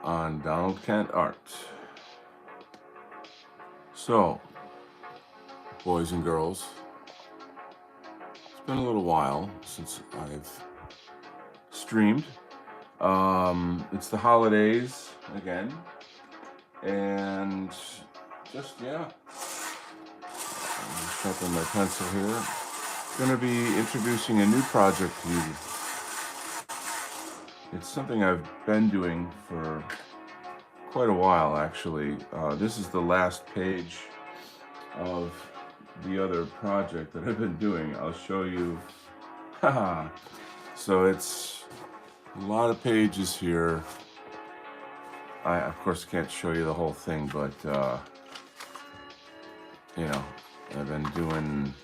on Donald Kent Art. So, boys and girls, it's been a little while since I've streamed. It's the holidays again, and just I'm sharpening my pencil here. Going to be introducing a new project to you. It's something I've been doing for quite a while, actually. This is the last page of the other project that I've been doing. I'll show you. Haha. So it's a lot of pages here. I, of course, can't show you the whole thing, but, I've been doing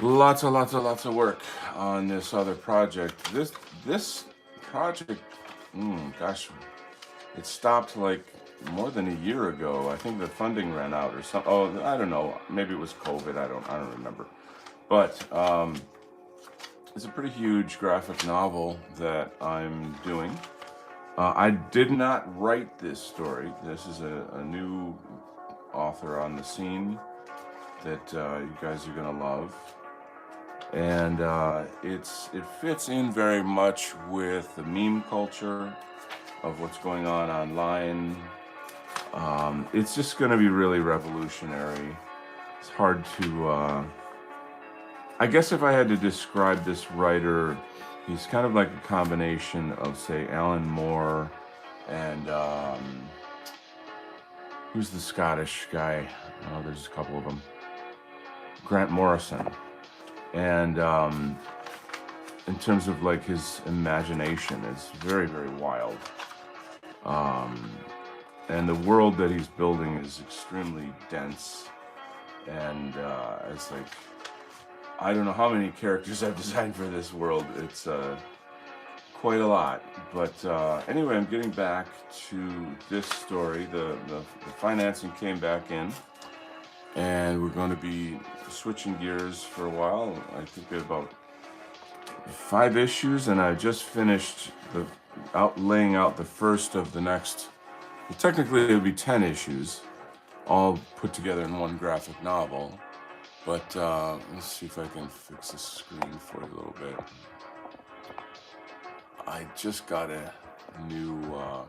lots of work on this other project. This project, gosh, it stopped like more than a year ago. I think the funding ran out or something. Oh, I don't know. Maybe it was COVID. I don't remember. But it's a pretty huge graphic novel that I'm doing. I did not write this story. This is a new author on the scene that you guys are gonna love, and it fits in very much with the meme culture of what's going on online. It's just gonna be really revolutionary. It's hard to. I guess if I had to describe this writer, he's kind of like a combination of, say, Alan Moore and who's the Scottish guy? Oh, there's a couple of them. Grant Morrison. And in terms of like his imagination, it's very, very wild. And the world that he's building is extremely dense. And it's like, I don't know how many characters I've designed for this world. It's quite a lot. But anyway, I'm getting back to this story. The financing came back in, and we're going to be switching gears for a while. I think we have about 5 issues, and I just finished laying out the first of the next. Well, technically, it would be 10 issues, all put together in one graphic novel. But let's see if I can fix the screen for you a little bit. I just got a new, I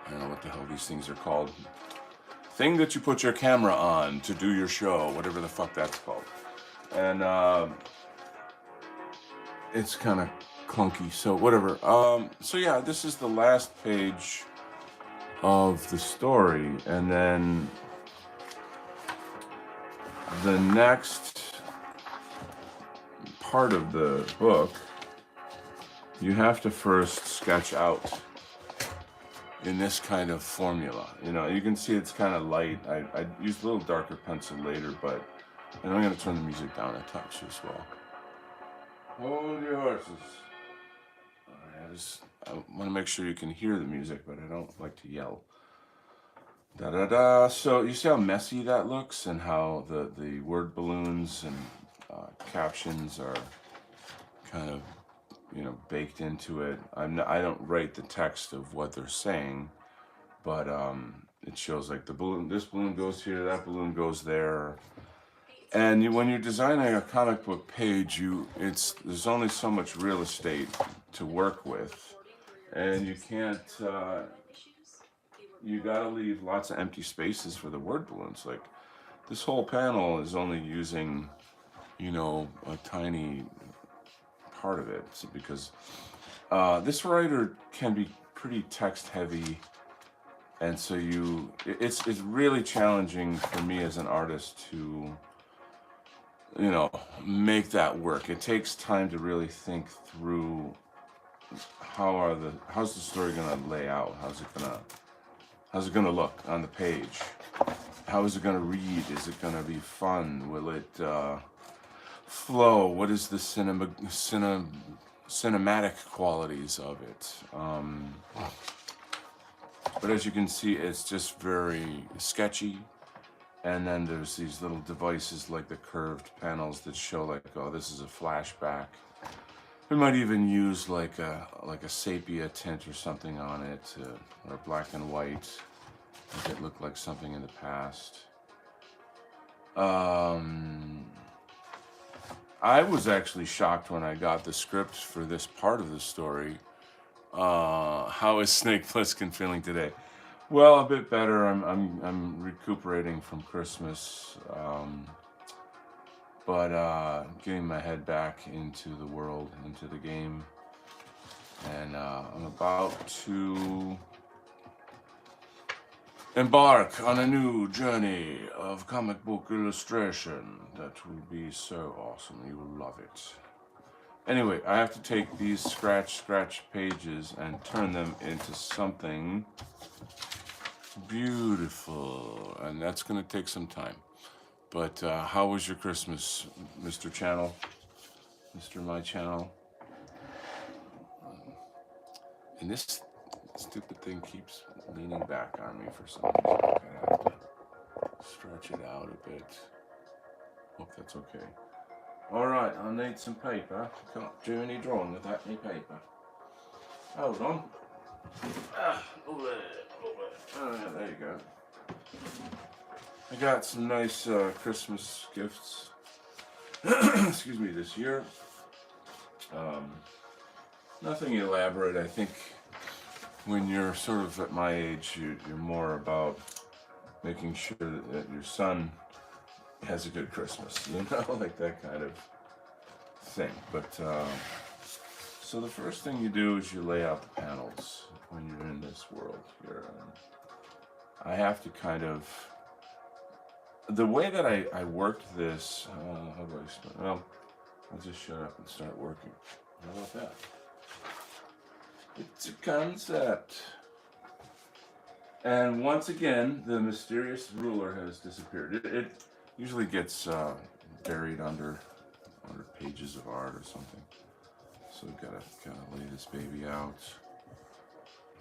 don't know what the hell these things are called. Thing that you put your camera on to do your show, whatever the fuck that's called. And it's kind of clunky, so whatever. So yeah, this is the last page of the story, and then the next part of the book, you have to first sketch out in this kind of formula. You can see it's kind of light. I used a little darker pencil later, but and I'm going to turn the music down a touch as well. Hold your horses. I want to make sure you can hear the music, but I don't like to yell. Da da da. So you see how messy that looks, and how the word balloons and captions are kind of baked into it. I don't write the text of what they're saying, but it shows like the balloon. This balloon goes here. That balloon goes there. And when you're designing a comic book page, there's only so much real estate to work with, and you can't. You gotta leave lots of empty spaces for the word balloons. Like this whole panel is only using, a tiny part of it, because this writer can be pretty text heavy, and so it's really challenging for me as an artist to make that work. It takes time to really think through how's the story gonna lay out, how's it gonna look on the page, how is it gonna read, is it gonna be fun, will it flow, what is the cinematic qualities of it. But as you can see, it's just very sketchy. And then there's these little devices like the curved panels that show like, oh, this is a flashback. We might even use like a sepia tint or something on it, or black and white, make it look like something in the past. Um, I was actually shocked when I got the script for this part of the story. How is Snake Plissken feeling today? Well, a bit better. I'm recuperating from Christmas, but getting my head back into the world, into the game, and I'm about to embark on a new journey of comic book illustration that will be so awesome. You will love it. Anyway, I have to take these scratch pages and turn them into something beautiful, and that's going to take some time. But how was your Christmas, Mr. Channel? Mr. My Channel? And this stupid thing keeps leaning back on me for some reason. I'm going to have to stretch it out a bit. Hope that's okay. Alright, I'll need some paper. Can't do any drawing without any paper. Hold on. Over there. Oh, yeah, there you go. I got some nice Christmas gifts. Excuse me, this year. Nothing elaborate. I think when you're sort of at my age, you're more about making sure that your son has a good Christmas, you know, like that kind of thing. But so the first thing you do is you lay out the panels when you're in this world here. I have to kind of, the way that I worked this, how do I start? Well, I'll just shut up and start working. How about that? It's a concept. And once again, the mysterious ruler has disappeared. It usually gets buried under pages of art or something. So we've got to kind of lay this baby out.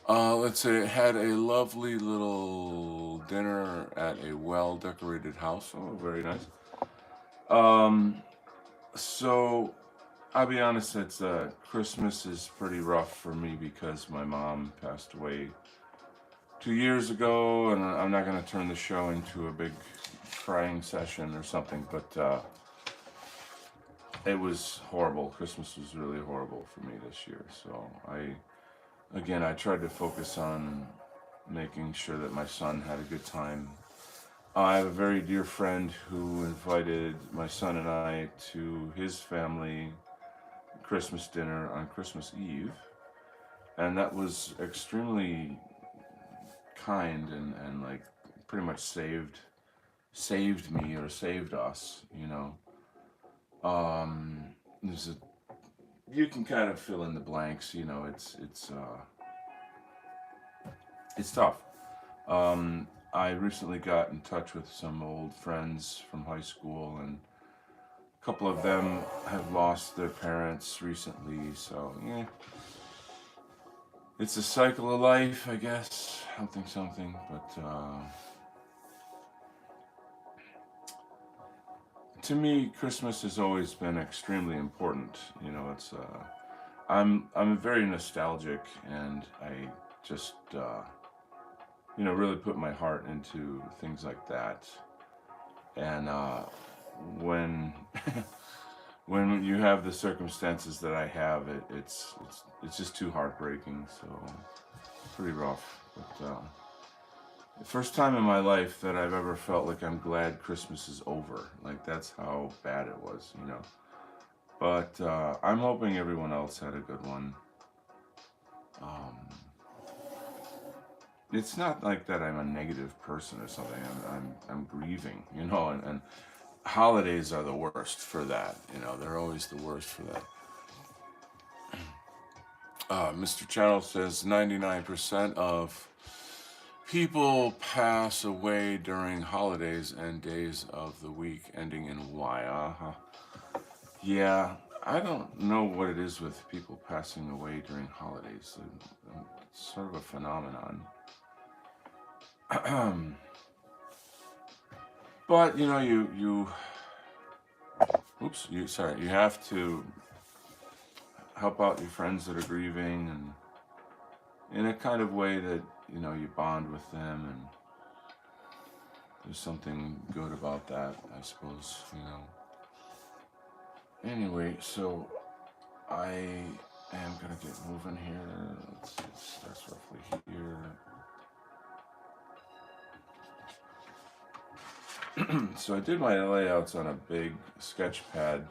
Let's say it had a lovely little dinner at a well-decorated house. Oh, very nice. So I'll be honest, it's Christmas is pretty rough for me because my mom passed away 2 years ago, and I'm not going to turn the show into a big crying session or something, but it was horrible. Christmas was really horrible for me this year. So I tried to focus on making sure that my son had a good time. I have a very dear friend who invited my son and I to his family Christmas dinner on Christmas Eve, and that was extremely kind and like pretty much saved me or saved us, you know. There's a, you can kind of fill in the blanks, you know. It's tough. I recently got in touch with some old friends from high school, and a couple of them have lost their parents recently, so yeah. It's a cycle of life, I guess. Something, but to me, Christmas has always been extremely important. You know, it's I'm very nostalgic, and I just you know, really put my heart into things like that. And when when you have the circumstances that I have, it's just too heartbreaking. So pretty rough. But the first time in my life that I've ever felt like I'm glad Christmas is over. Like that's how bad it was, you know. But I'm hoping everyone else had a good one. Um, it's not like that I'm a negative person or something. I'm grieving, you know, and holidays are the worst for that. You know, they're always the worst for that. Mr. Channel says 99% of people pass away during holidays and days of the week ending in Y. Yeah, I don't know what it is with people passing away during holidays. It's sort of a phenomenon. But you know, you have to help out your friends that are grieving, and in a kind of way that you bond with them, and there's something good about that, I suppose. Anyway, so I am gonna get moving here. Let's see, it starts roughly here. So I did my layouts on a big sketch pad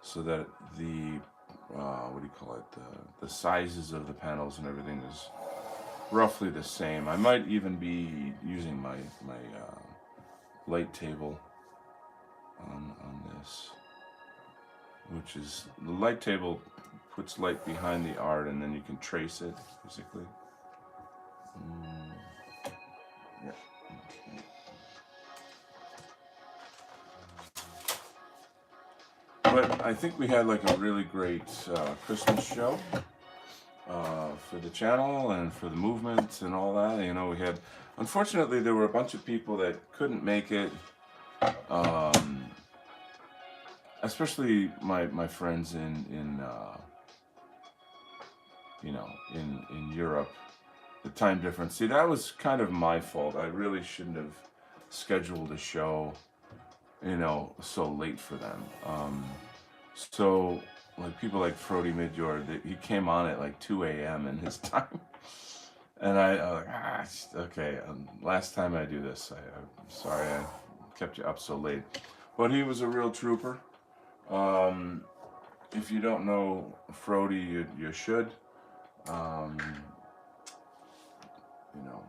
so that the what do you call it? The sizes of the panels and everything is roughly the same. I might even be using my light table on this, which is the light table puts light behind the art, and then you can trace it basically. Yeah. But I think we had like a really great Christmas show for the channel and for the movement and all that. We had, unfortunately, there were a bunch of people that couldn't make it, especially my friends in in Europe. The time difference. See, that was kind of my fault. I really shouldn't have scheduled a show, so late for them. So, like people like Frody Midjord, he came on at like 2 a.m. in his time. And I like, okay, last time I do this, I'm sorry I kept you up so late. But he was a real trooper. If you don't know Frody, you should. You know,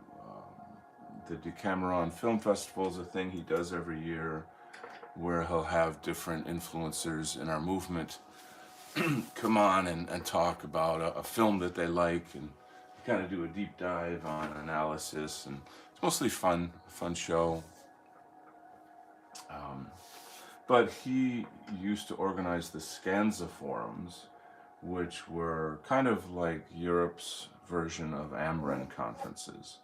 the Decameron Film Festival is a thing he does every year, where he'll have different influencers in our movement come on and talk about a film that they like, and kind of do a deep dive on analysis, and it's mostly fun show. But he used to organize the Scanza forums, which were kind of like Europe's version of AMREN conferences.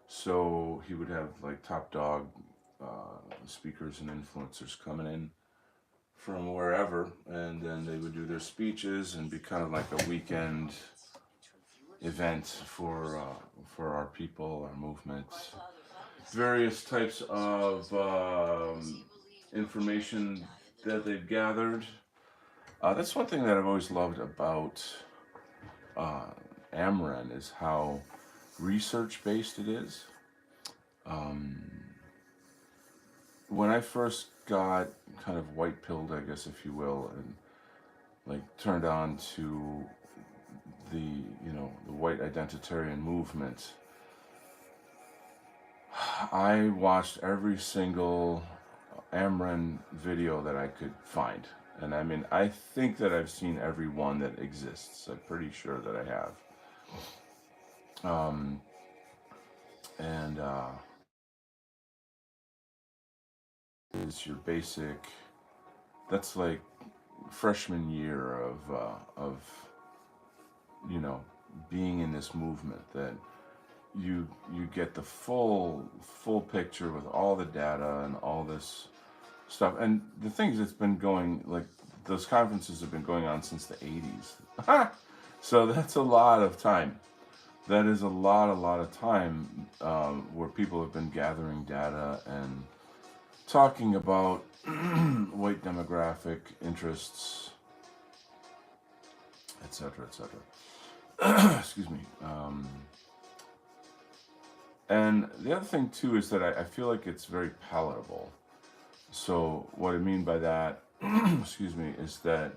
So he would have like top dog speakers and influencers coming in from wherever, and then they would do their speeches and be kind of like a weekend event for our people, our movements, various types of information that they've gathered. That's one thing that I've always loved about AMREN, is how research-based it is. When I first got kind of white-pilled, I guess, if you will, and like turned on to the the white identitarian movement, I watched every single AMREN video that I could find. And I mean, I think that I've seen every one that exists. I'm pretty sure that I have. And is your basic, that's like freshman year of being in this movement, that you get the full picture with all the data and all this stuff. And the thing is, it's been going, like, those conferences have been going on since the 80s. So that's a lot of time. That is a lot of time where people have been gathering data and talking about white demographic interests, etc., etc. Excuse me. And the other thing too is that I feel like it's very palatable. So what I mean by that, excuse me, is that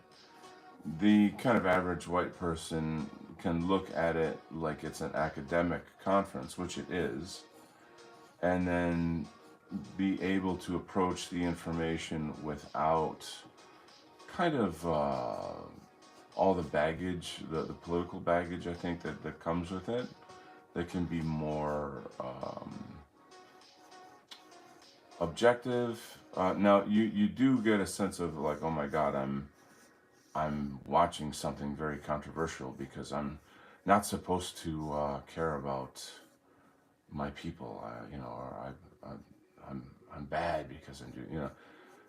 the kind of average white person can look at it like it's an academic conference, which it is, and then be able to approach the information without kind of all the baggage, the political baggage, I think, that comes with it. That can be more objective. Now you do get a sense of like, oh my God, I'm watching something very controversial because I'm not supposed to care about my people, or I'm bad because I'm doing,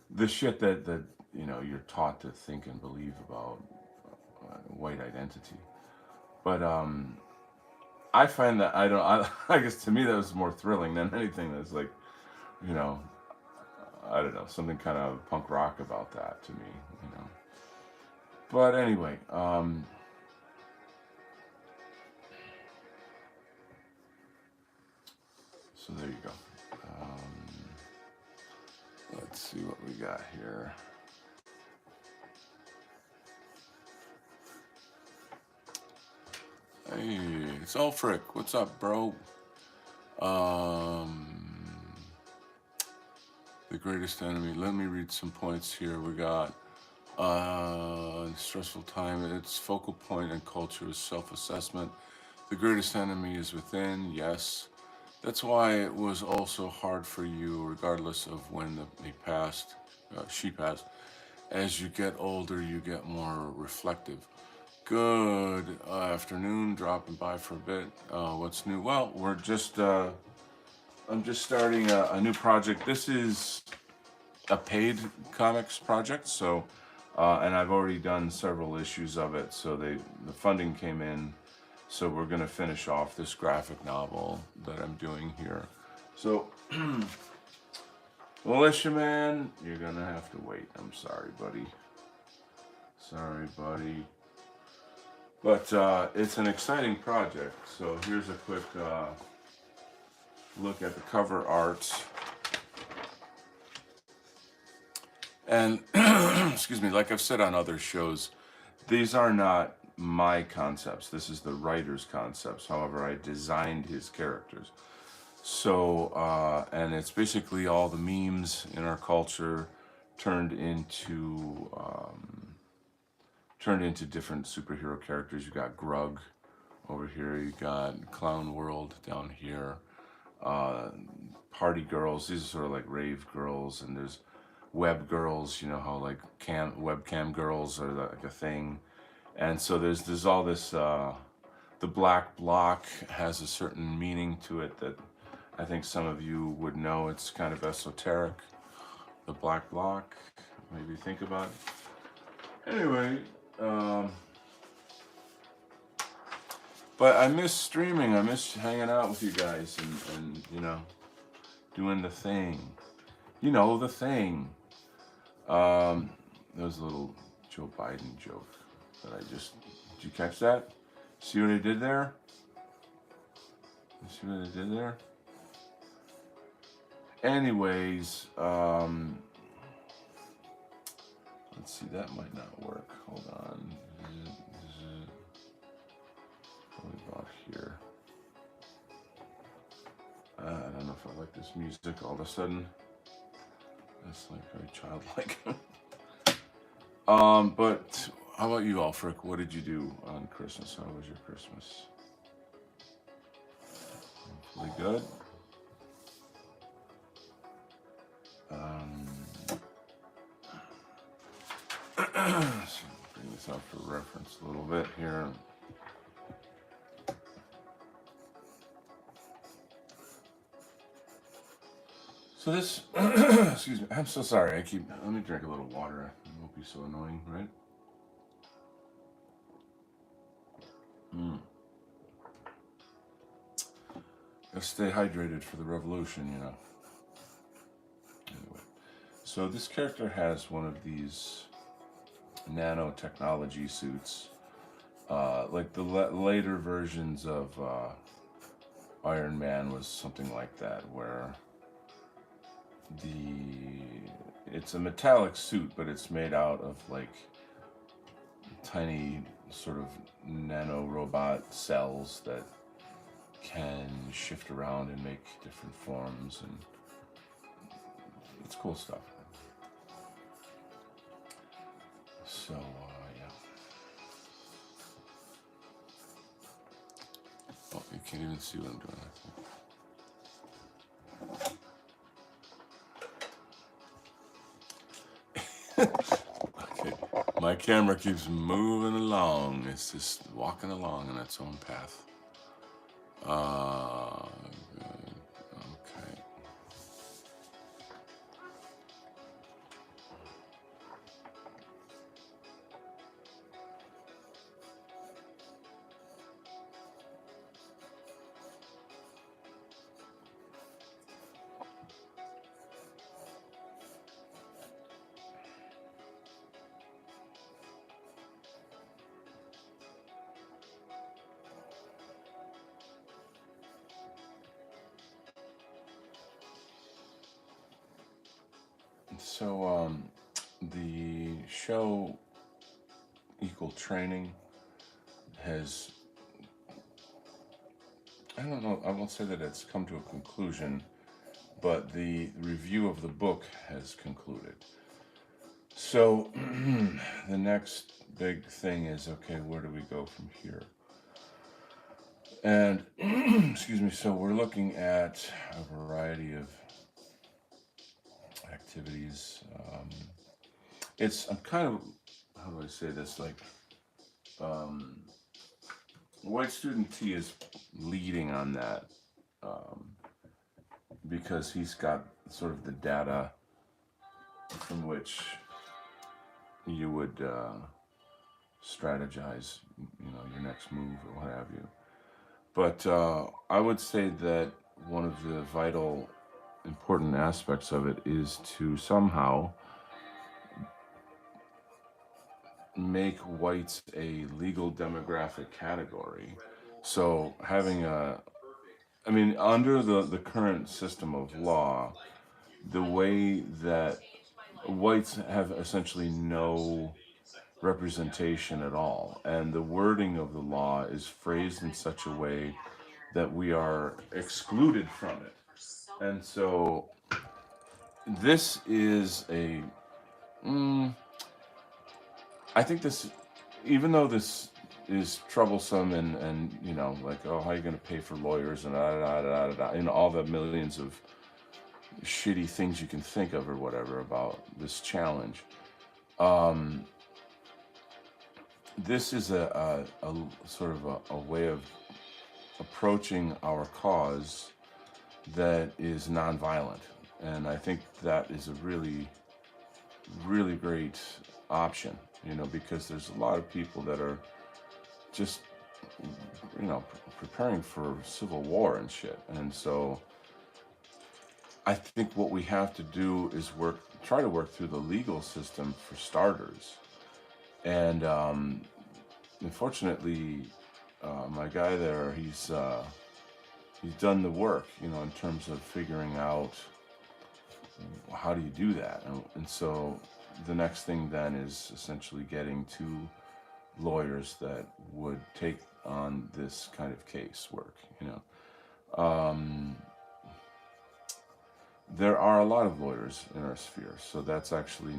the shit that you're taught to think and believe about white identity. But I find that I don't. I guess to me that was more thrilling than anything. That's like, you know, I don't know, something kind of punk rock about that to me. You know. But anyway, so there you go. Let's see what we got here. Hey, it's Ulfric. What's up, bro? The greatest enemy. Let me read some points here. We got stressful time. Its focal point and culture is self-assessment. The greatest enemy is within. Yes. That's why it was also hard for you, regardless of when he passed, she passed. As you get older, you get more reflective. Good afternoon, dropping by for a bit. What's new? Well, I'm just starting a new project. This is a paid comics project, so, and I've already done several issues of it, so the funding came in. So we're gonna finish off this graphic novel that I'm doing here. So, Militia Man, you're gonna have to wait. I'm sorry, buddy. Sorry, buddy. But it's an exciting project. So here's a quick look at the cover art. And, excuse me, like I've said on other shows, these are not my concepts. This is the writer's concepts. However, I designed his characters. So, and it's basically all the memes in our culture turned into different superhero characters. You got Grug over here. You got Clown World down here. Party girls. These are sort of like rave girls, and there's web girls. You know how like webcam girls are like a thing. And so there's all this, the black block has a certain meaning to it that I think some of you would know. It's kind of esoteric, the black block, maybe think about it. Anyway, but I miss streaming, I miss hanging out with you guys and you know, doing the thing. You know, the thing. There was a little Joe Biden joke. But did you catch that? See what I did there? See what I did there? Anyways, let's see, that might not work. Hold on. What about here? I don't know if I like this music all of a sudden. It's like very childlike. But how about you, Alfric? What did you do on Christmas? How was your Christmas? Hopefully good. So bring this out for reference a little bit here. So this, excuse me, I'm so sorry. Let me drink a little water. It won't be so annoying, right? Gotta stay hydrated for the revolution, you know. Anyway, so this character has one of these nanotechnology suits, like the later versions of Iron Man was something like that, where it's a metallic suit, but it's made out of like tiny sort of nano robot cells that can shift around and make different forms, and it's cool stuff. So yeah. Oh, you can't even see what I'm doing. Okay, my camera keeps moving along. It's just walking along in its own path. Good. Okay. So the show Equal Training has, I don't know, I won't say that it's come to a conclusion, but the review of the book has concluded. So the next big thing is, okay, where do we go from here? And excuse me, so we're looking at a variety of activities. I'm kind of, how do I say this? Like, um, White Student T is leading on that um, because he's got sort of the data from which you would strategize, your next move or what have you. But I would say that one of the vital, important aspects of it is to somehow make whites a legal demographic category. So under the current system of law, the way that whites have essentially no representation at all, and the wording of the law is phrased in such a way that we are excluded from it. And so this is mm, I think this, even though this is troublesome and like, oh, how are you going to pay for lawyers and all the millions of shitty things you can think of or whatever about this challenge. This is a sort of a way of approaching our cause that is nonviolent, and I think that is a really, really great option. Because there's a lot of people that are just, preparing for civil war and shit, and so I think what we have to do is try to work through the legal system for starters. And unfortunately, my guy there, he's done the work, in terms of figuring out how do you do that. And so the next thing then is essentially getting two lawyers that would take on this kind of case work. There are a lot of lawyers in our sphere, so that's actually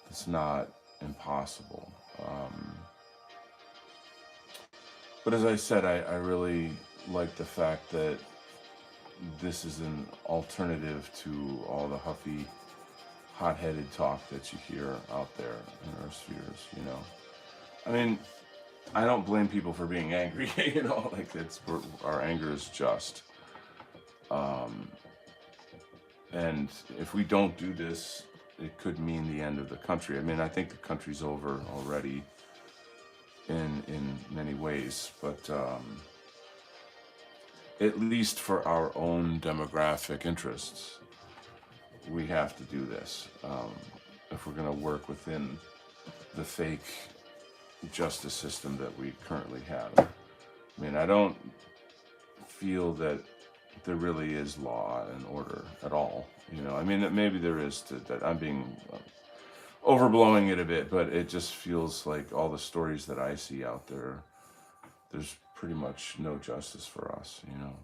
it's not impossible. But as I said, I really like the fact that this is an alternative to all the huffy, hot-headed talk that you hear out there in our spheres. I mean, I don't blame people for being angry, like our anger is just. And if we don't do this, it could mean the end of the country. I mean, I think the country's over already in many ways, but at least for our own demographic interests, we have to do this if we're going to work within the fake justice system that we currently have. I mean, I don't feel that there really is law and order at all. I mean, maybe there is that I'm being overblowing it a bit, but it just feels like all the stories that I see out there, there's pretty much no justice for us, and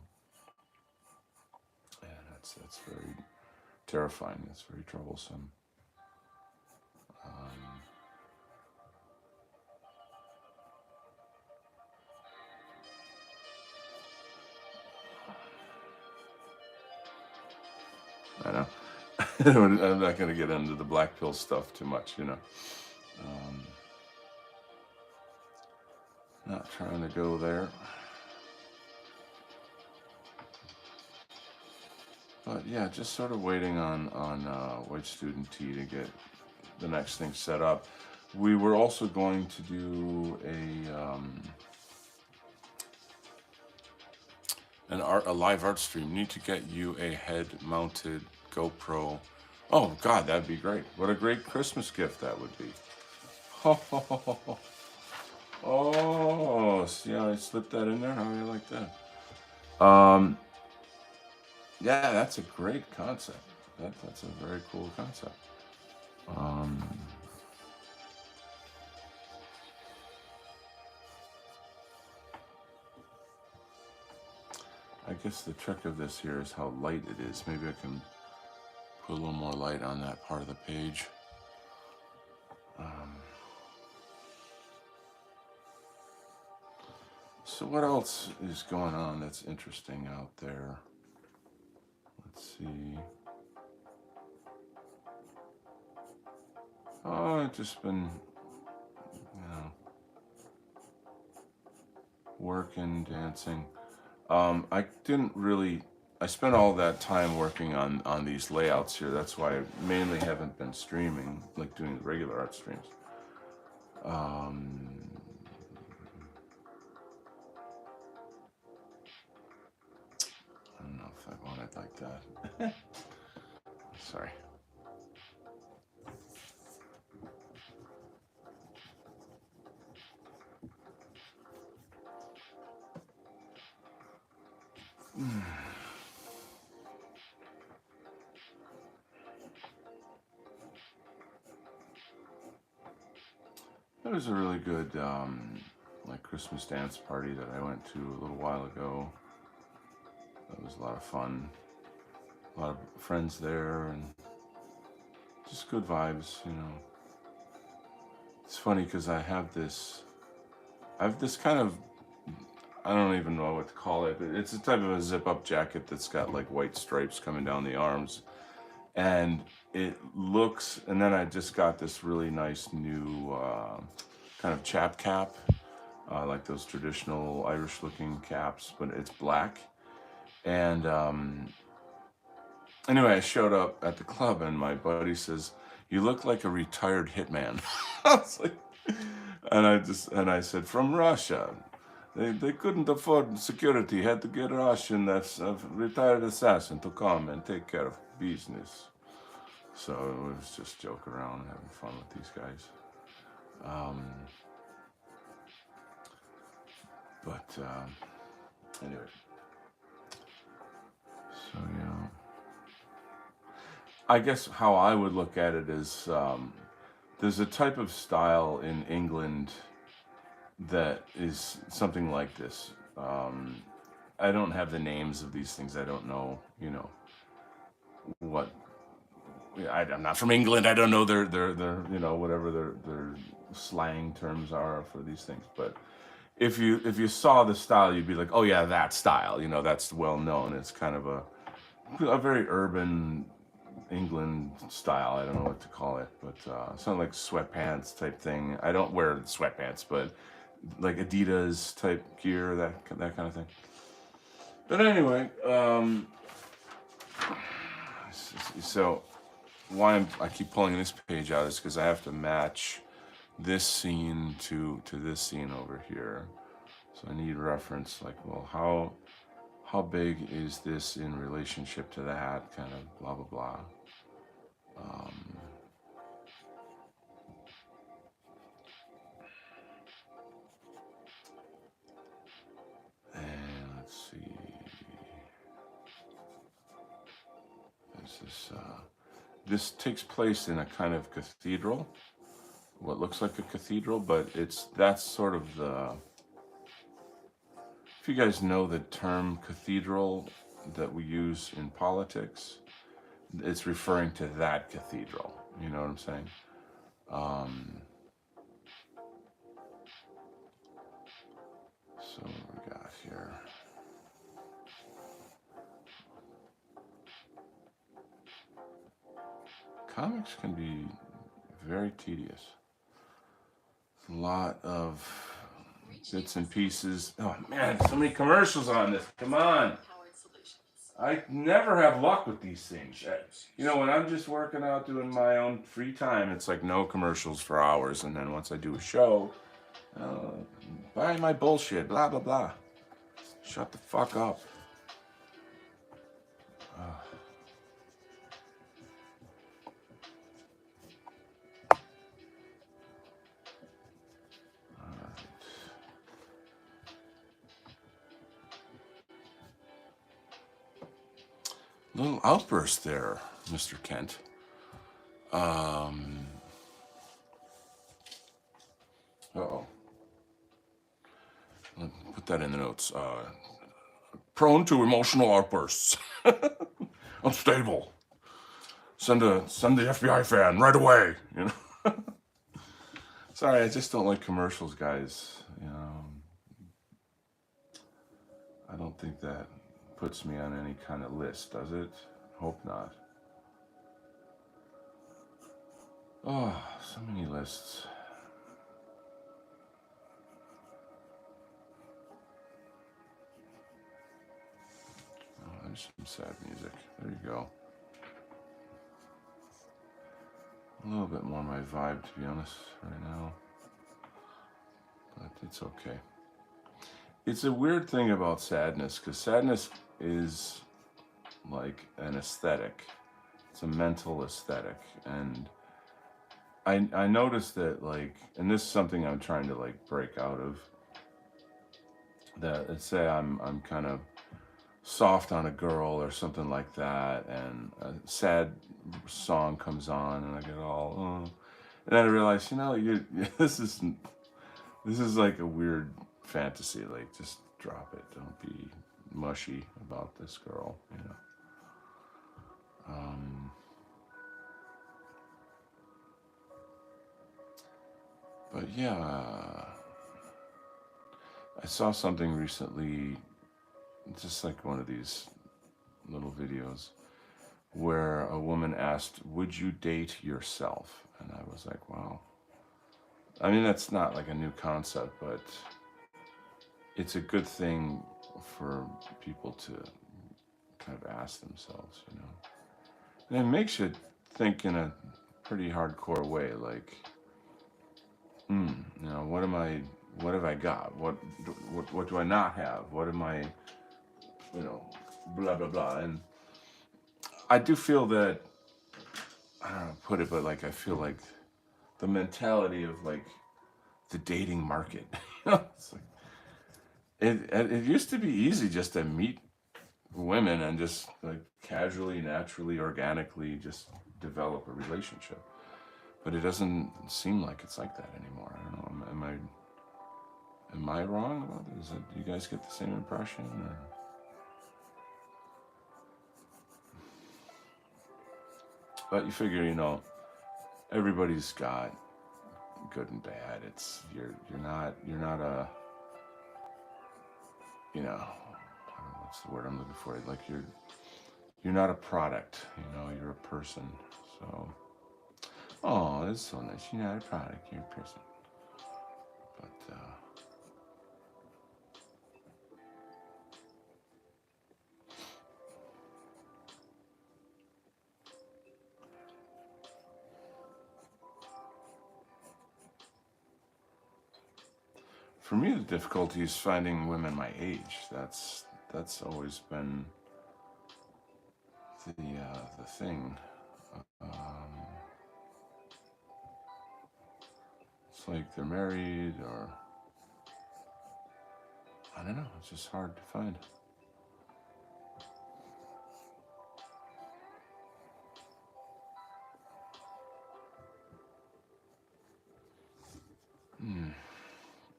that's very terrifying. It's very troublesome. I know. I'm not going to get into the black pill stuff too much, Not trying to go there. But yeah, just sort of waiting on White Student T to get the next thing set up. We were also going to do a live art stream. Need to get you a head-mounted GoPro. Oh God, that'd be great. What a great Christmas gift that would be. Oh, see how I slipped that in there? How do you like that? Yeah, that's a great concept. That's a very cool concept. Um, I guess the trick of this here is how light it is. Maybe I can put a little more light on that part of the page. So what else is going on that's interesting out there? Let's see. Oh, I've just been, working, dancing. I didn't really. I spent all that time working on these layouts here. That's why I mainly haven't been streaming, like doing regular art streams. Um, I don't know if I want it like that. Sorry. There was a really good like Christmas dance party that I went to a little while ago. That was a lot of fun. A lot of friends there and just good vibes, It's funny because I have this kind of, I don't even know what to call it, but it's a type of a zip-up jacket that's got like white stripes coming down the arms. And it looks, and then I just got this really nice new kind of chap cap, like those traditional Irish looking caps, but it's black. And anyway, I showed up at the club and my buddy says, "You look like a retired hitman." I was like, and I said, "From Russia. They couldn't afford security, had to get a Russian that's a retired assassin to come and take care of business." So it was just joke around, having fun with these guys. But anyway, so yeah. I guess how I would look at it is there's a type of style in England that is something like this. I don't have the names of these things. I don't know, what. I'm not from England. I don't know their whatever their slang terms are for these things. But if you saw the style, you'd be like, oh yeah, that style. That's well known. It's kind of a very urban England style. I don't know what to call it, but something like sweatpants type thing. I don't wear sweatpants, but like Adidas type gear, that kind of thing. But anyway, so why I keep pulling this page out is because I have to match this scene to this scene over here. So I need reference, like, well, how big is this in relationship to that, kind of blah blah blah. And let's see. This takes place in a kind of cathedral, what looks like a cathedral, but that's sort of the. If you guys know the term cathedral that we use in politics, it's referring to that cathedral. You know what I'm saying? So what we got here? Comics can be very tedious. A lot of bits and pieces. Oh man, so many commercials on this. Come on. I never have luck with these things. When I'm just working out doing my own free time, it's like no commercials for hours. And then once I do a show, buy my bullshit, blah, blah, blah. Shut the fuck up. Little outburst there. Mr. Kent. Um, uh-oh. Put that in the notes. Prone to emotional outbursts. Unstable. Send the FBI fan right away. You know. Sorry, I just don't like commercials, guys. You know, I don't think that puts me on any kind of list, does it? Hope not. Oh, so many lists. Oh, there's some sad music. There you go. A little bit more my vibe, to be honest, right now. But it's okay. It's a weird thing about sadness, because sadness is like an aesthetic. It's a mental aesthetic. And I noticed that, like, and this is something I'm trying to like break out of. That, let's say I'm kind of soft on a girl or something like that, and a sad song comes on, and I get all, oh. And then I realize, you know, this is like a weird fantasy. Like, just drop it. Don't be mushy about this girl, you know. But yeah, I saw something recently, just like one of these little videos, where a woman asked, "Would you date yourself?" And I was like, wow. I mean, that's not like a new concept, but it's a good thing for people to kind of ask themselves, you know. And it makes you think in a pretty hardcore way, like, you know, what have I got? What do I not have? What am I, you know, blah, blah, blah. And I do feel that, I don't know how to put it, but like, I feel like the mentality of like the dating market, you know, it's like, it used to be easy just to meet women and just like casually, naturally, organically just develop a relationship. But it doesn't seem like it's like that anymore. I don't know. Am I wrong about it? Is it, do you guys get the same impression? Or? But you figure, you know, everybody's got good and bad. It's you're not a, you know, I don't know, what's the word I'm looking for? Like you're not a product. You know, you're a person. So, oh, that's so nice. You're not a product. You're a person. But for me, the difficulty is finding women my age. That's always been the thing. Um, it's like they're married, or I don't know. It's just hard to find.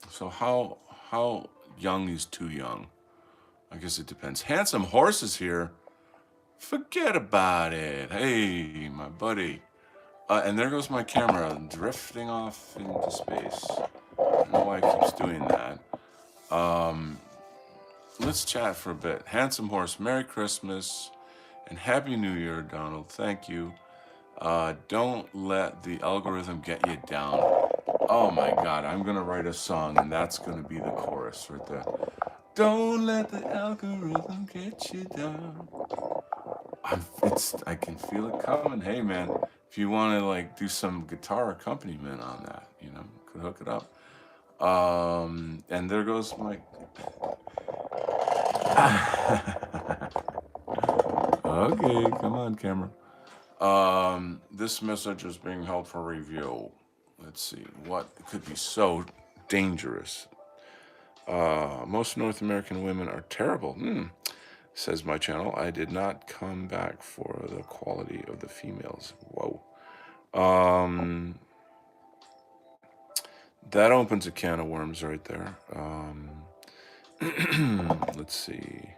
So how young is too young? I guess it depends. Handsome Horse is here. Forget about it. Hey, my buddy. And there goes my camera drifting off into space. I don't know why it keeps doing that. Let's chat for a bit. Handsome Horse, Merry Christmas and Happy New Year, Donald. Thank you. Don't let the algorithm get you down. Oh my God, I'm gonna write a song and that's gonna be the chorus right there. Don't let the algorithm get you down. I can feel it coming. Hey man, if you want to like do some guitar accompaniment on that, you know, could hook it up. And there goes my. Okay, come on, camera. This message is being held for review. Let's see what could be so dangerous. Most North American women are terrible. says my channel. I did not come back for the quality of the females. Whoa. Um, that opens a can of worms right there. Let's see.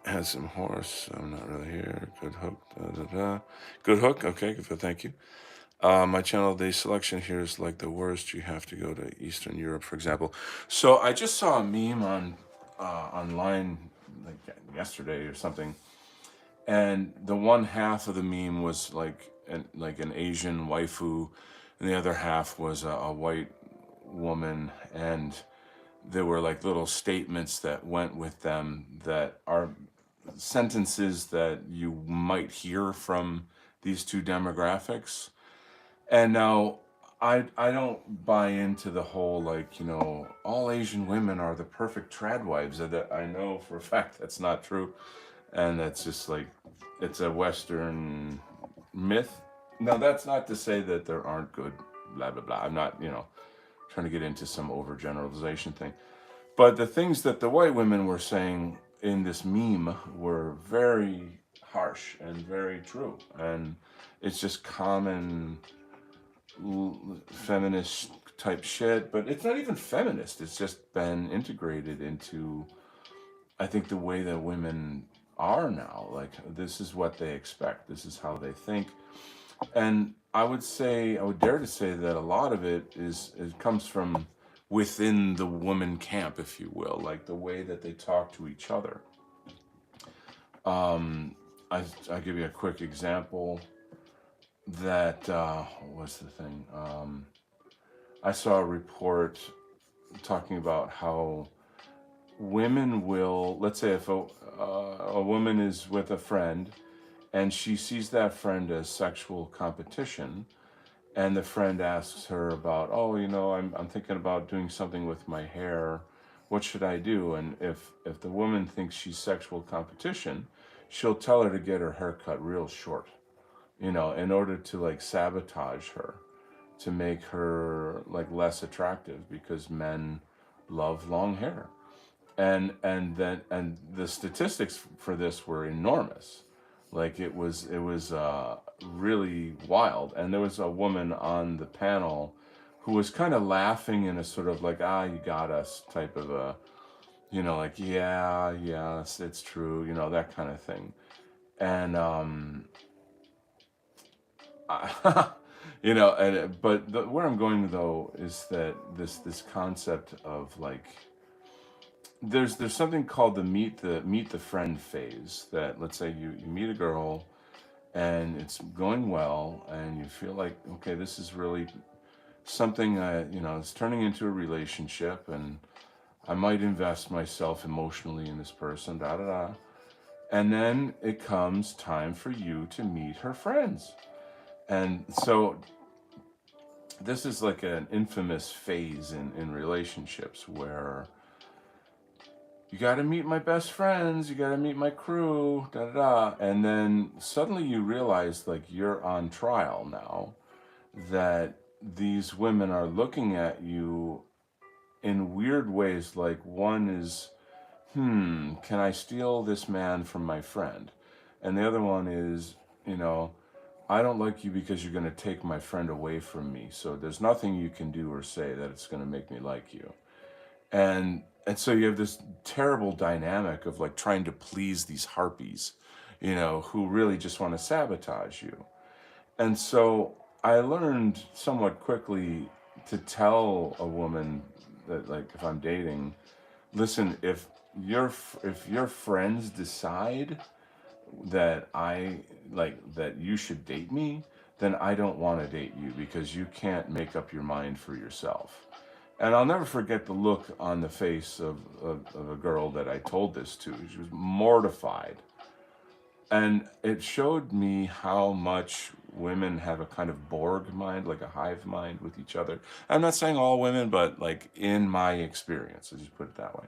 Has some horse. I'm not really here. Good hook. Da, da, da. Good hook. Okay. Thank you. My channel, the selection here is like the worst. You have to go to Eastern Europe, for example. So I just saw a meme on online like yesterday or something, and the one half of the meme was like an Asian waifu, and the other half was a white woman, and there were like little statements that went with them that are sentences that you might hear from these two demographics. And now I don't buy into the whole like, all Asian women are the perfect trad wives. That I know for a fact that's not true. And that's just like it's a Western myth. Now that's not to say that there aren't good blah blah blah. I'm not, trying to get into some overgeneralization thing. But the things that the white women were saying in this meme were very harsh and very true. And it's just common feminist type shit, but it's not even feminist. It's just been integrated into, I think, the way that women are now. Like, this is what they expect, this is how they think. And I would dare to say that a lot of it comes from within the woman camp, if you will, like the way that they talk to each other. I'll give you a quick example that, what's the thing? I saw a report talking about how women will, let's say if a woman is with a friend and she sees that friend as sexual competition, and the friend asks her about, oh, I'm thinking about doing something with my hair. What should I do? And if the woman thinks she's sexual competition, she'll tell her to get her hair cut real short, in order to like sabotage her, to make her like less attractive, because men love long hair. And the statistics for this were enormous. Like it was really wild. And there was a woman on the panel who was kind of laughing in a sort of like, you got us type of a, like, yeah, yes, it's true, that kind of thing. And where I'm going though is that this concept of like, there's something called the meet the friend phase. That, let's say you meet a girl and it's going well, and you feel like, okay, this is really something, it's turning into a relationship, and I might invest myself emotionally in this person, da da da. And then it comes time for you to meet her friends. And so this is like an infamous phase in relationships where you got to meet my best friends, you got to meet my crew, da da da. And then suddenly you realize, like, you're on trial now, that these women are looking at you in weird ways. Like, one is, can I steal this man from my friend? And the other one is, I don't like you because you're going to take my friend away from me. So there's nothing you can do or say that it's going to make me like you. And so you have this terrible dynamic of like trying to please these harpies, who really just want to sabotage you. And so I learned somewhat quickly to tell a woman that, like, if I'm dating, listen, if your friends decide that I like that you should date me, then I don't want to date you, because you can't make up your mind for yourself. And I'll never forget the look on the face of a girl that I told this to. She was mortified. And it showed me how much women have a kind of Borg mind, like a hive mind with each other. I'm not saying all women, but like in my experience, let's just put it that way.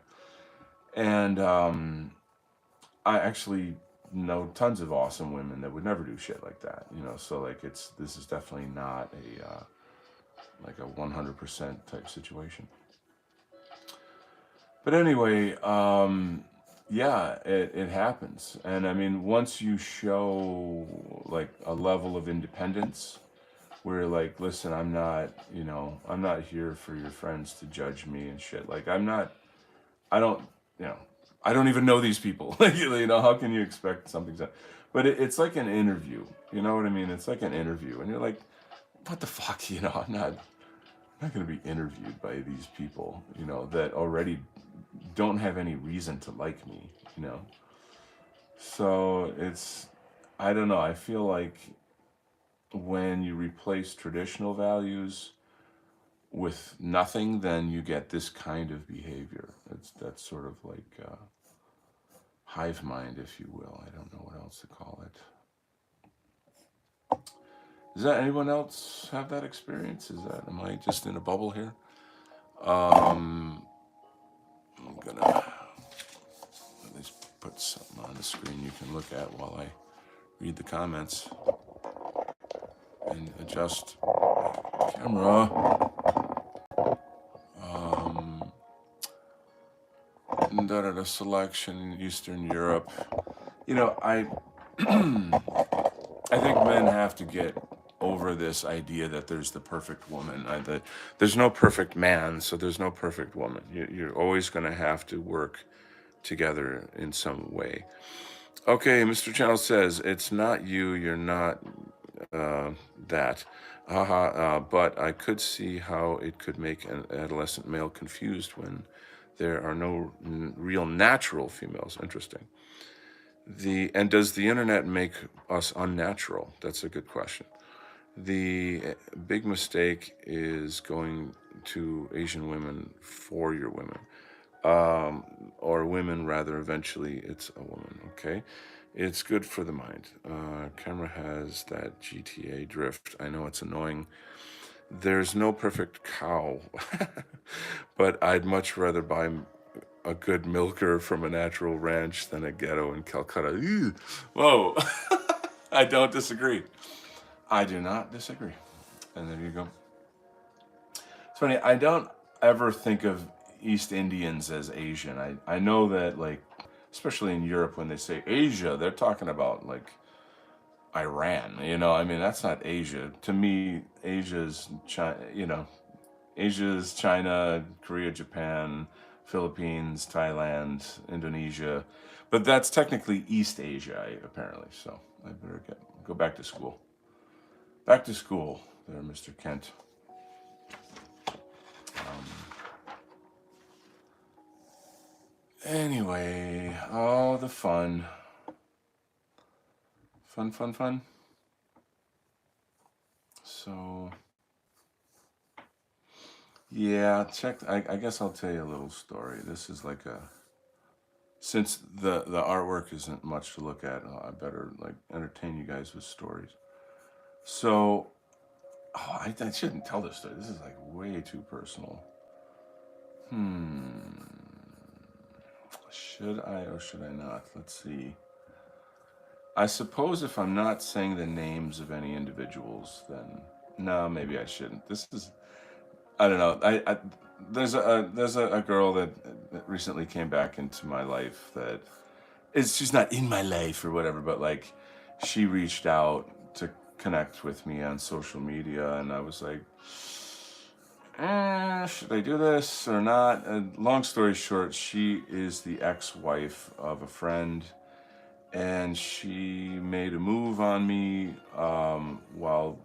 And I actually know tons of awesome women that would never do shit like that, So like, this is definitely not a like a 100% type situation. But anyway, yeah, it happens. And I mean, once you show like a level of independence where you're like, listen, I'm not here for your friends to judge me and shit. Like, I don't, you know, I don't even know these people. Like, how can you expect something to, but it's like an interview. You know what I mean? It's like an interview. And you're like, what the fuck? I'm not going to be interviewed by these people, that already don't have any reason to like me, you know? So I don't know. I feel like when you replace traditional values with nothing, then you get this kind of behavior. That's sort of like hive mind, if you will. I don't know what else to call it. Does that anyone else have that experience? Am I just in a bubble here? Um, I'm gonna at least put something on the screen you can look at while I read the comments and adjust my camera. Um, da selection in Eastern Europe. I I think men have to get over this idea that there's the perfect woman. There's no perfect man, so there's no perfect woman. You're always going to have to work together in some way. Okay, Mr. Channel says, it's not you, you're not that. Haha, but I could see how it could make an adolescent male confused when there are no real natural females. Interesting. And does the internet make us unnatural? That's a good question. The big mistake is going to Asian women for your women, or women rather. Eventually, it's a woman. Okay, it's good for the mind. Camera has that GTA drift. I know it's annoying. There's no perfect cow, but I'd much rather buy a good milker from a natural ranch than a ghetto in Calcutta. Ew. Whoa, I don't disagree. I do not disagree. And there you go. It's funny, I don't ever think of East Indians as Asian. I know that, like, especially in Europe, when they say Asia, they're talking about, like, Iran. I mean, that's not Asia. To me, Asia's China, Korea, Japan, Philippines, Thailand, Indonesia. But that's technically East Asia, apparently. So I better go back to school. Back to school there, Mr. Kent. Anyway, all the fun. Fun, fun, fun. So, yeah, I guess I'll tell you a little story. This is like since the artwork isn't much to look at, I better like entertain you guys with stories. So, I shouldn't tell this story. This is like way too personal. Should I or should I not? Let's see. I suppose if I'm not saying the names of any individuals, then no, maybe I shouldn't. I don't know. There's a girl that recently came back into my life that she's not in my life or whatever, but like she reached out to connect with me on social media, and I was like, should I do this or not? And long story short, she is the ex-wife of a friend, and she made a move on me while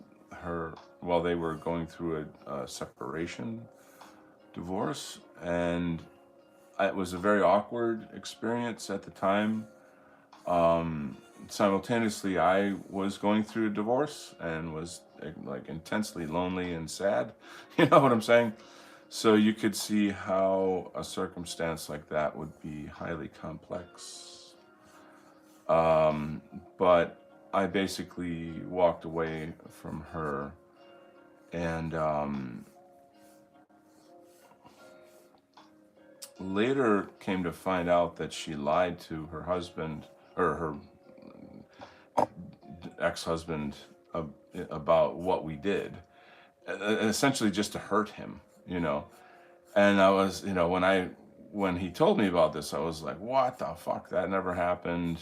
they were going through a separation, divorce, and it was a very awkward experience at the time. Simultaneously, I was going through a divorce and was like intensely lonely and sad. You know what I'm saying? So you could see how a circumstance like that would be highly complex. But I basically walked away from her, and later came to find out that she lied to her husband, or her ex-husband, about what we did, essentially just to hurt him. And I was, when I when he told me about this, I was like, what the fuck? That never happened.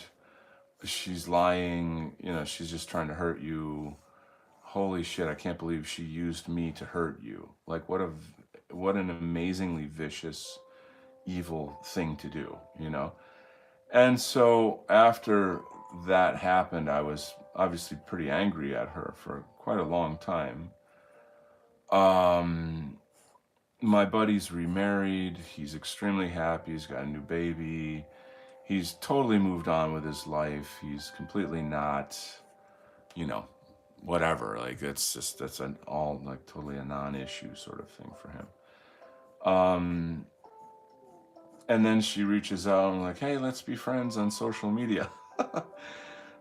She's lying. You know, she's just trying to hurt you. Holy shit, I can't believe she used me to hurt you. Like, what an amazingly vicious, evil thing to do, you know? And so after that happened, I was obviously pretty angry at her for quite a long time. Um, my buddy's remarried. He's extremely happy. He's got a new baby. He's totally moved on with his life. He's completely not, you know, whatever. Like that's an all like totally a non-issue sort of thing for him. Um, and then she reaches out and like, hey, let's be friends on social media.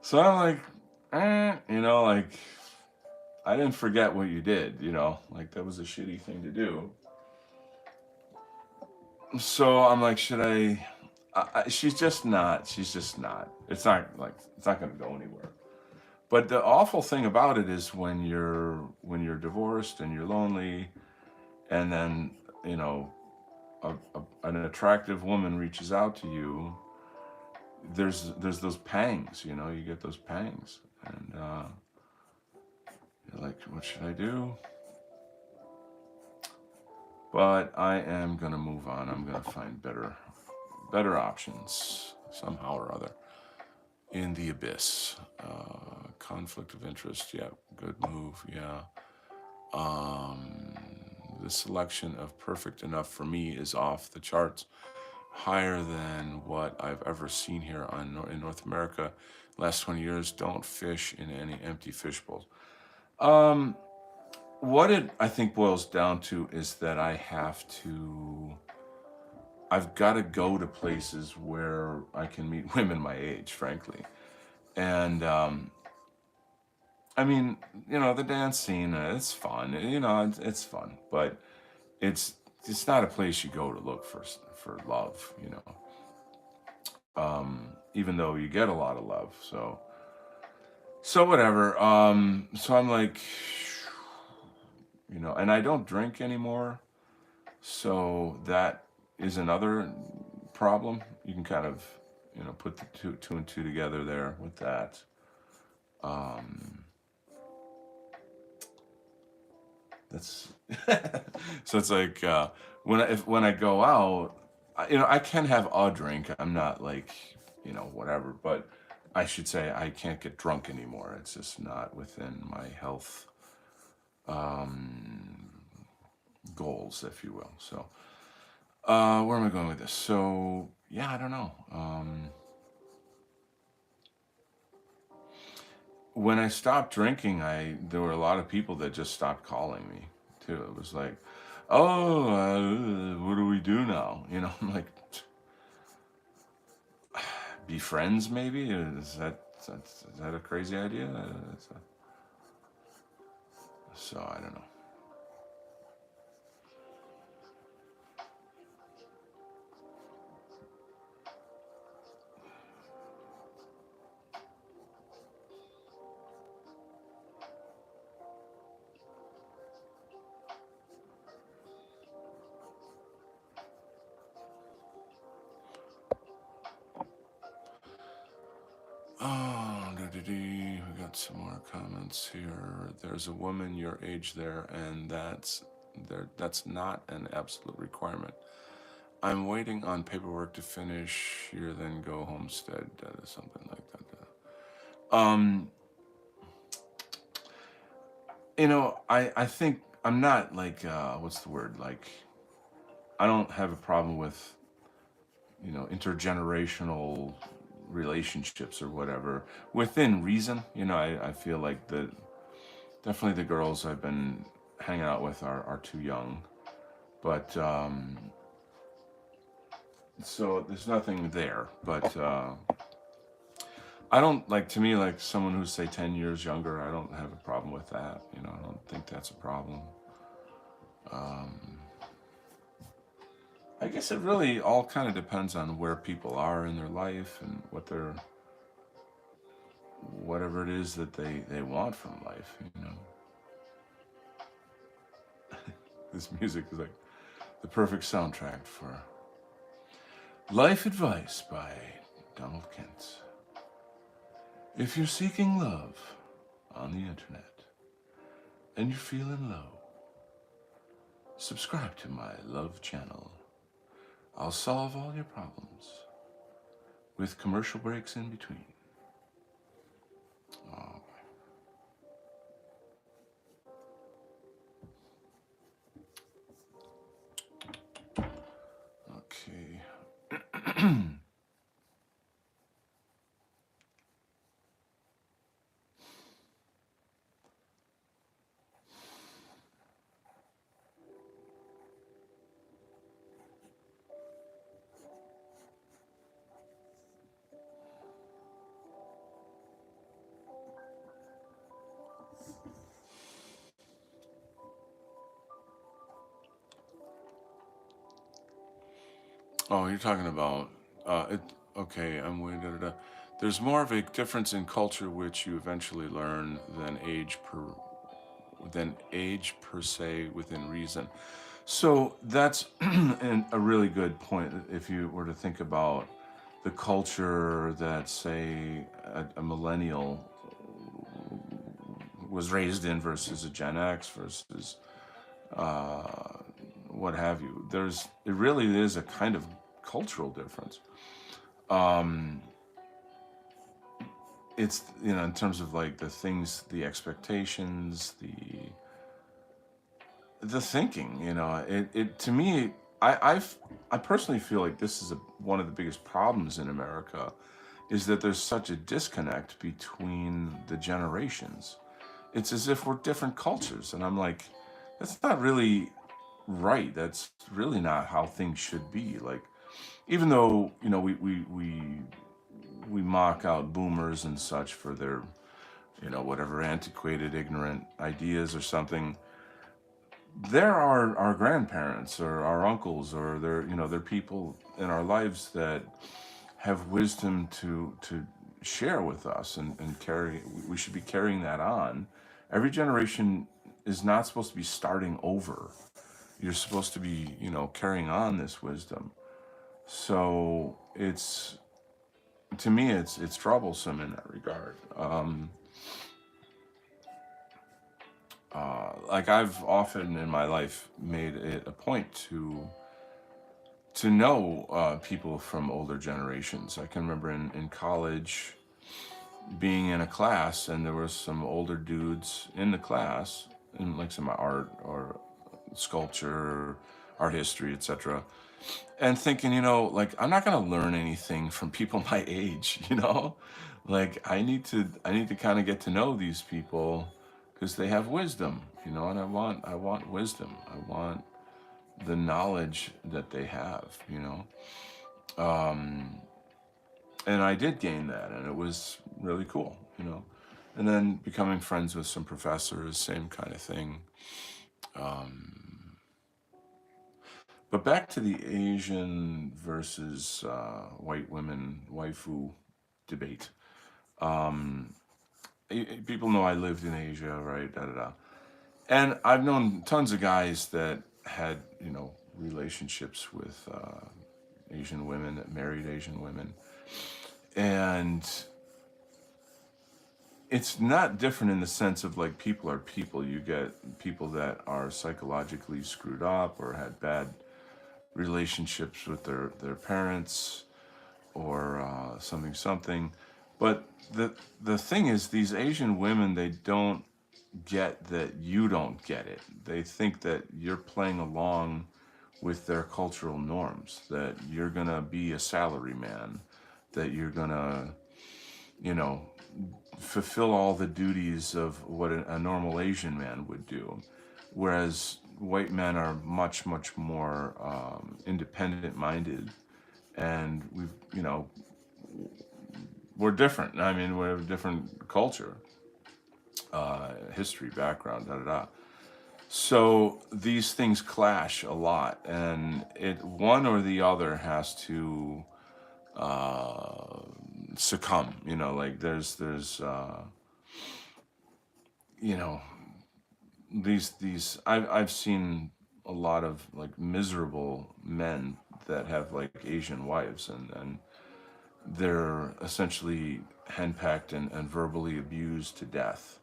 So I'm like, you know, like I didn't forget what you did, you know, like that was a shitty thing to do. So I'm like, should she's just not. She's just not. It's not going to go anywhere. But the awful thing about it is when you're divorced and you're lonely, and then you know an attractive woman reaches out to you. There's those pangs. You know, you get those pangs, and you're like, what should I do? But I am gonna move on. I'm gonna find better options somehow or other in the abyss. Conflict of interest, yeah, good move, yeah. Um, the selection of perfect enough for me is off the charts, higher than what I've ever seen here in North America. Last 20 years, don't fish in any empty fish bowls. Um, what it I think boils down to is that I've got to go to places where I can meet women my age, frankly. And I mean, you know, the dance scene, it's fun. You know, it's fun, but it's it's not a place you go to look for love. You know, even though you get a lot of love. So whatever. So I'm like, you know, and I don't drink anymore, so that is another problem. You can kind of, you know, put the two and two together there with that. Um, that's so it's like when I go out, you know, I can have a drink. I'm not like, you know, whatever, but I should say I can't get drunk anymore. It's just not within my health um, goals, if you will. So where am I going with this? So yeah, I don't know. When I stopped drinking, I there were a lot of people that just stopped calling me too. It was like, oh, what do we do now? You know, I'm like, be friends maybe. Is that a crazy idea? So I don't know. Oh, we got some more comments here. There's a woman your age there, and that's not an absolute requirement. I'm waiting on paperwork to finish here, then go homestead, something like that. Um, you know, I think I'm not like what's the word? Like I don't have a problem with, you know, intergenerational relationships or whatever within reason. You know, I feel like definitely the girls I've been hanging out with are too young, but so there's nothing there. But I don't like, to me, like someone who's say 10 years younger, I don't have a problem with that. You know, I don't think that's a problem. I guess it really all kind of depends on where people are in their life and whatever it is that they want from life, you know. This music is like the perfect soundtrack for Life Advice by Donald Kent. If you're seeking love on the internet and you're feeling low, subscribe to my love channel. I'll solve all your problems with commercial breaks in between. Oh, okay. Oh, you're talking about it. Okay, I'm way da, da, da. There's more of a difference in culture which you eventually learn than age per se within reason. So that's a really good point. If you were to think about the culture that, say, a millennial was raised in versus a Gen X versus what have you, it really is a kind of cultural difference. It's, in terms of like the things, the expectations, the thinking, it to me, I personally feel like this is one of the biggest problems in America, is that there's such a disconnect between the generations. It's as if we're different cultures, and I'm like, that's not really right. That's really not how things should be. Like, even though we mock out boomers and such for their whatever antiquated, ignorant ideas or something, there are our grandparents or our uncles, or they're people in our lives that have wisdom to share with us, and carry. We should be carrying that on. Every generation is not supposed to be starting over. You're supposed to be, carrying on this wisdom. So it's, to me, it's troublesome in that regard. Like, I've often in my life made it a point to know people from older generations. I can remember in college being in a class, and there was some older dudes in the class in like some art or sculpture, art history, etc. And thinking, like, I'm not going to learn anything from people my age, like I need to kind of get to know these people because they have wisdom, and I want wisdom. I want the knowledge that they have, and I did gain that, and it was really cool. And then becoming friends with some professors, same kind of thing. But back to the Asian versus white women waifu debate. People know I lived in Asia, right? Da da da. And I've known tons of guys that had, relationships with Asian women, that married Asian women. And it's not different in the sense of, like, people are people. You get people that are psychologically screwed up or had bad relationships with their parents, or something. But the thing is, these Asian women, they don't get that you don't get it. They think that you're playing along with their cultural norms, that you're gonna be a salary man, that you're gonna, you know, fulfill all the duties of what a normal Asian man would do. Whereas white men are much, much more independent minded, and we're different. I mean, we have a different culture, history, background, da da da. So these things clash a lot, and one or the other has to uh, succumb. Like, there's you know these I've seen a lot of, like, miserable men that have like Asian wives, and they're essentially henpecked and verbally abused to death.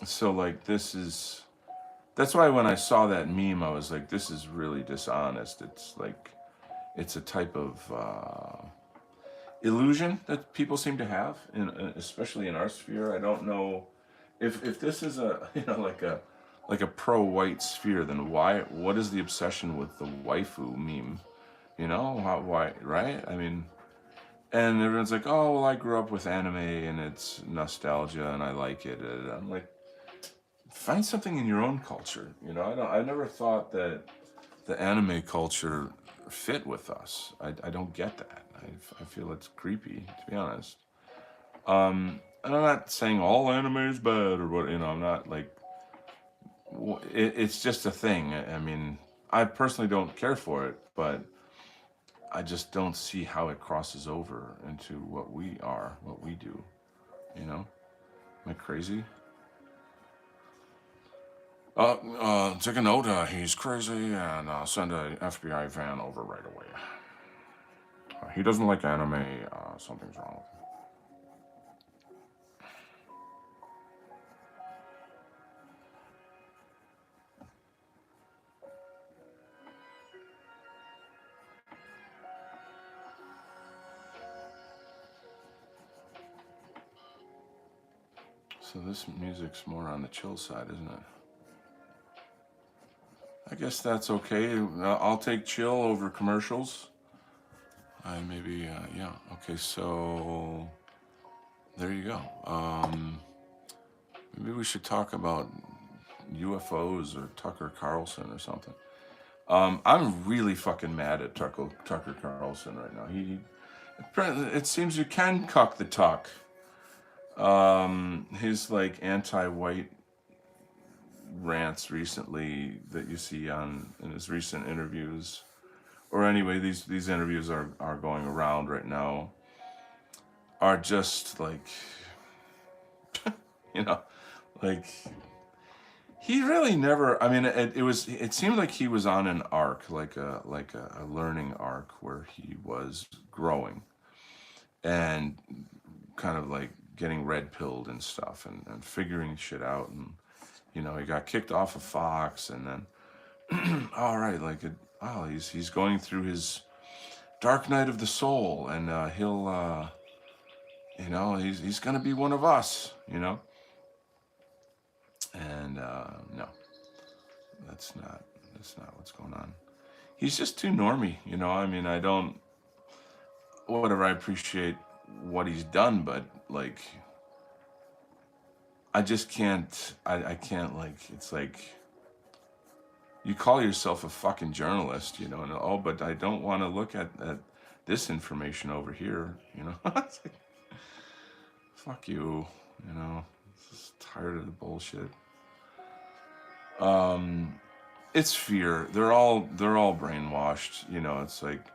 So like this is that's why when I saw that meme, I was like, this is really dishonest. It's like it's a type of illusion that people seem to have, especially in our sphere. I don't know if this is a like a pro-white sphere. Then why? What is the obsession with the waifu meme? Why? Right? I mean, and everyone's like, oh well, I grew up with anime and it's nostalgia and I like it. And I'm like, find something in your own culture. I never thought that the anime culture fit with us. I don't get that. I feel it's creepy, to be honest. And I'm not saying all anime is bad or what. I'm not like. It's just a thing. I mean, I personally don't care for it, but I just don't see how it crosses over into what we are, what we do. Am I crazy? Take a note. He's crazy, and send a FBI van over right away. He doesn't like anime. Something's wrong with him. So this music's more on the chill side, isn't it? I guess that's okay. I'll take chill over commercials. Maybe, yeah. Okay, so there you go. Maybe we should talk about UFOs or Tucker Carlson or something. I'm really fucking mad at Tucker Carlson right now. It seems you can cuck the tuck. His like anti-white rants recently that you see in his recent interviews, or anyway, these interviews are going around right now, are just like, you know, like he really never. I mean, it seemed like he was on an arc, like a learning arc where he was growing and kind of like getting red pilled and stuff and figuring shit out. And he got kicked off of Fox, and then all right, like he's going through his dark night of the soul, and he'll he's gonna be one of us, and no, that's not what's going on. He's just too normy. I mean, I don't whatever, I appreciate what he's done, but like I just can't. I can't, like, it's like you call yourself a fucking journalist, and but I don't want to look at this information over here, It's like, fuck you, Just tired of the bullshit. It's fear. They're all brainwashed, It's like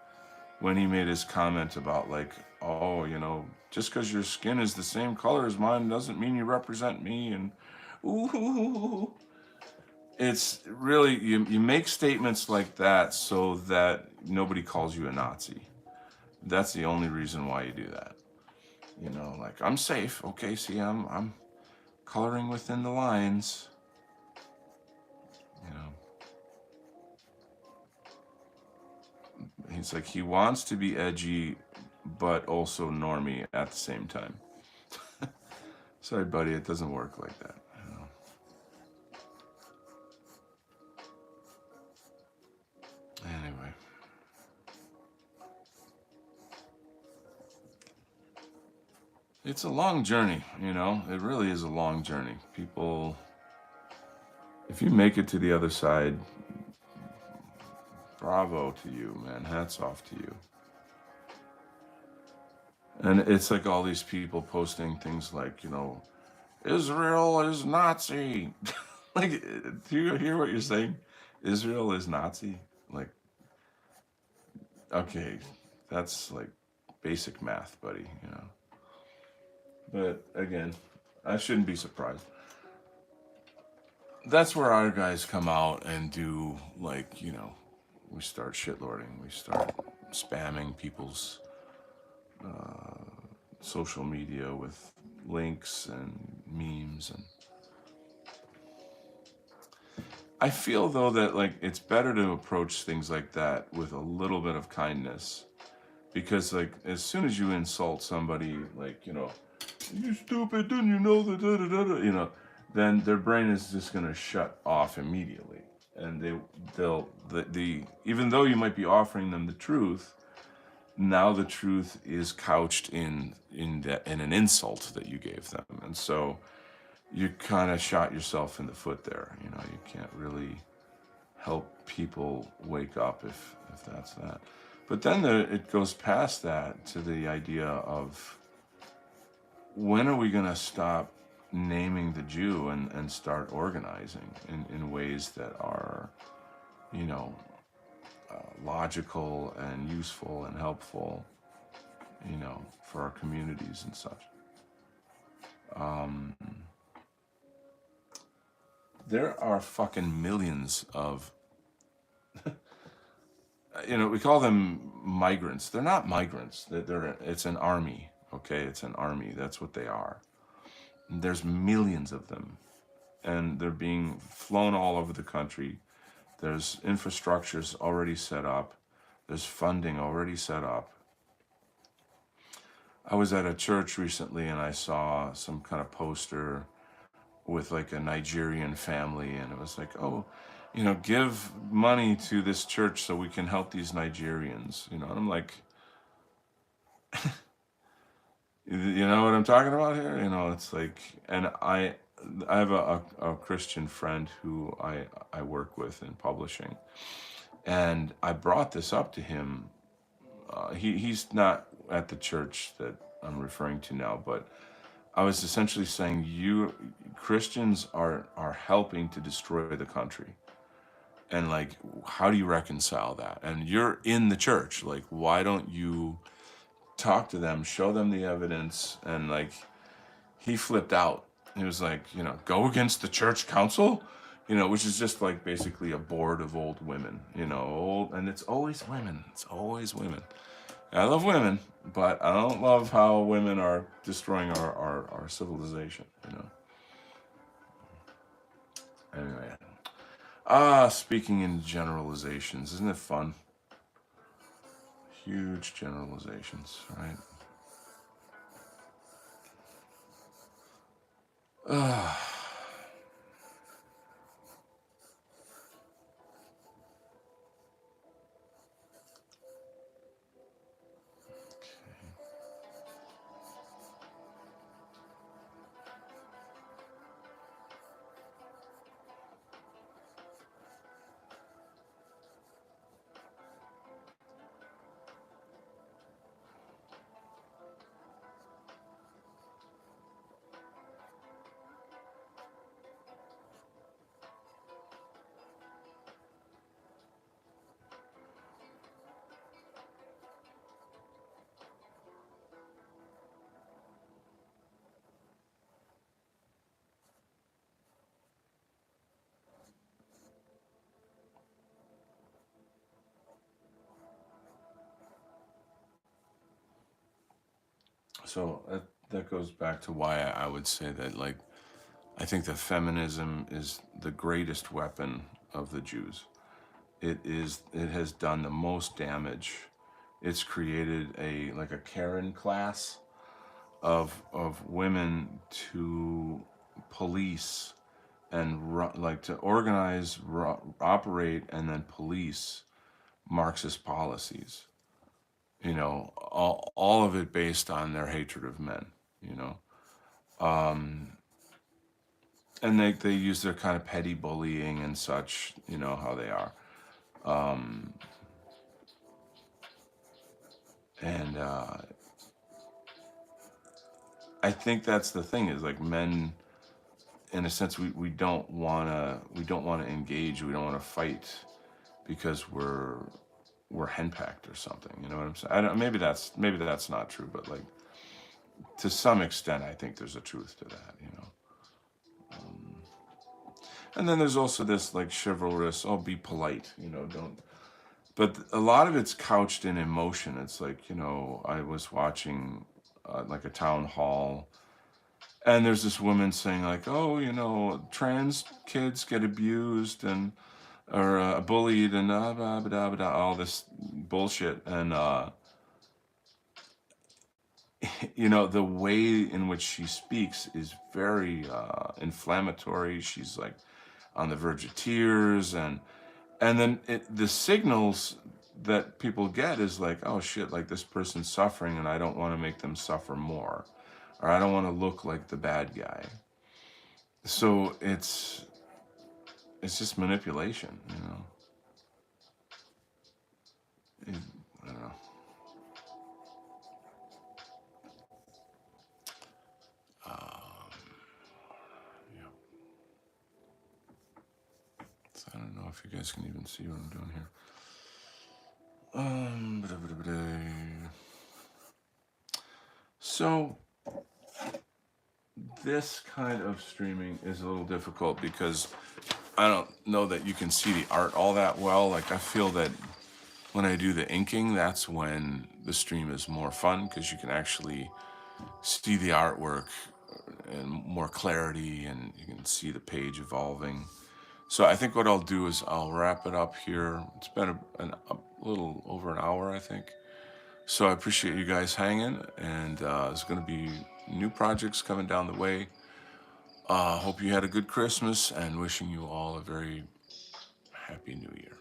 when he made his comment about like, oh, just because your skin is the same color as mine doesn't mean you represent me, and ooh, it's really you make statements like that so that nobody calls you a Nazi. That's the only reason why you do that. Like, I'm safe. Okay, see, I'm coloring within the lines. He's like, he wants to be edgy, but also normie at the same time. Sorry, buddy, it doesn't work like that. Anyway. It's a long journey, It really is a long journey. People, if you make it to the other side, bravo to you, man. Hats off to you. And it's like all these people posting things like, Israel is Nazi. Like, do you hear what you're saying? Israel is Nazi? Like, okay, that's like basic math, buddy, But again, I shouldn't be surprised. that's where our guys come out and do, like, we start shitlording, we start spamming people's social media with links and memes. And I feel though that, like, it's better to approach things like that with a little bit of kindness, because, like, as soon as you insult somebody, like, you stupid, didn't you know that, da, da, da, da, then their brain is just going to shut off immediately. And the even though you might be offering them the truth, now the truth is couched in an insult that you gave them. And so you kind of shot yourself in the foot there. You can't really help people wake up if that's that. But then it goes past that to the idea of, when are we going to stop naming the Jew and start organizing in ways that are, you know, logical and useful and helpful, for our communities and such. Um, there are fucking millions of, we call them migrants. They're not migrants. It's an army. Okay, it's an army. That's what they are. There's millions of them, and they're being flown all over the country. There's infrastructures already set up. There's funding already set up. I was at a church recently and I saw some kind of poster with, like, a Nigerian family, and it was like, oh, give money to this church so we can help these Nigerians. And I'm like, you know what I'm talking about here? It's like, and I have a Christian friend who I work with in publishing, and I brought this up to him. He's not at the church that I'm referring to now, but I was essentially saying, you Christians are helping to destroy the country. And, like, how do you reconcile that? And you're in the church. Like, why don't you talk to them, show them the evidence? And, like, he flipped out. He was like, go against the church council, which is just, like, basically a board of old women, and it's always women. It's always women. I love women, but I don't love how women are destroying our civilization, Anyway. Speaking in generalizations, isn't it fun? Huge generalizations, right? So that goes back to why I would say that, like, I think that feminism is the greatest weapon of the Jews. It has done the most damage. It's created a Karen class of women to police and like to organize, operate, and then police Marxist policies. All of it based on their hatred of men. You know, and they use their kind of petty bullying and such. You know how they are. And I think that's the thing, is, like, men, in a sense, we don't want to engage, we don't want to fight because we're henpecked or something. You know what I'm saying? Maybe that's not true, but, like, to some extent, I think there's a truth to that. And then there's also this like chivalrous, oh, be polite, don't. But a lot of it's couched in emotion. It's like, I was watching like a town hall, and there's this woman saying like, oh, trans kids get abused and or bullied and blah, blah, blah, blah, all this bullshit. And the way in which she speaks is very inflammatory. She's like on the verge of tears, and then the signals that people get is like, oh shit, like this person's suffering and I don't want to make them suffer more, or I don't want to look like the bad guy. So it's just manipulation, It- I don't know. um, yeah. So I don't know if you guys can even see what I'm doing here. Blah, blah, blah, blah. So this kind of streaming is a little difficult because I don't know that you can see the art all that well. Like I feel that when I do the inking, that's when the stream is more fun because you can actually see the artwork and more clarity, and you can see the page evolving. So I think what I'll do is I'll wrap it up here. It's been a little over an hour, I think. So I appreciate you guys hanging, and there's going to be new projects coming down the way. Hope you had a good Christmas, and wishing you all a very happy New Year.